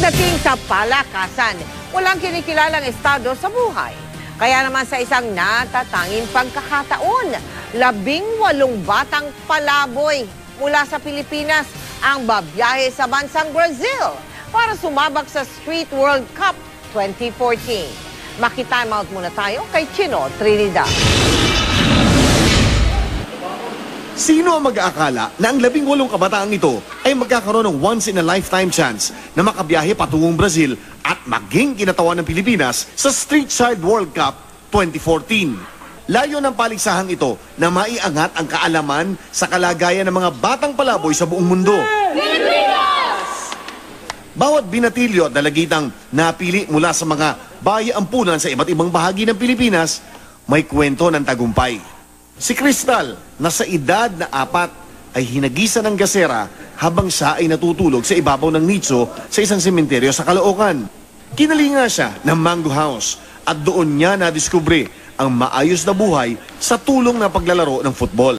Pagdating sa palakasan, walang kinikilalang estado sa buhay. Kaya naman sa isang natatanging pagkakataon, 18 batang palaboy mula sa Pilipinas ang babiyahe sa bansang Brazil para sumabak sa Street World Cup 2014. Makitime out muna tayo kay Chino Trinidad. Sino ang mag-aakala na ang 18 kabataang ito ay magkakaroon ng once-in-a-lifetime chance na makabiyahe patungong Brazil at maging kinatawan ng Pilipinas sa Street Side World Cup 2014. Layo ng paliksahang ito na maiangat ang kaalaman sa kalagayan ng mga batang palaboy sa buong mundo. Pilipinas! Bawat binatilyo at dalagitang napili mula sa mga bayi-ampunan sa iba't ibang bahagi ng Pilipinas, may kwento ng tagumpay. Si Crystal, na sa edad na 4, ay hinagisan ng gasera habang siya ay natutulog sa ibabaw ng nicho sa isang sementeryo sa Caloocan. Kinalinga siya ng Mango House at doon niya nadiskubre ang maayos na buhay sa tulong na paglalaro ng football.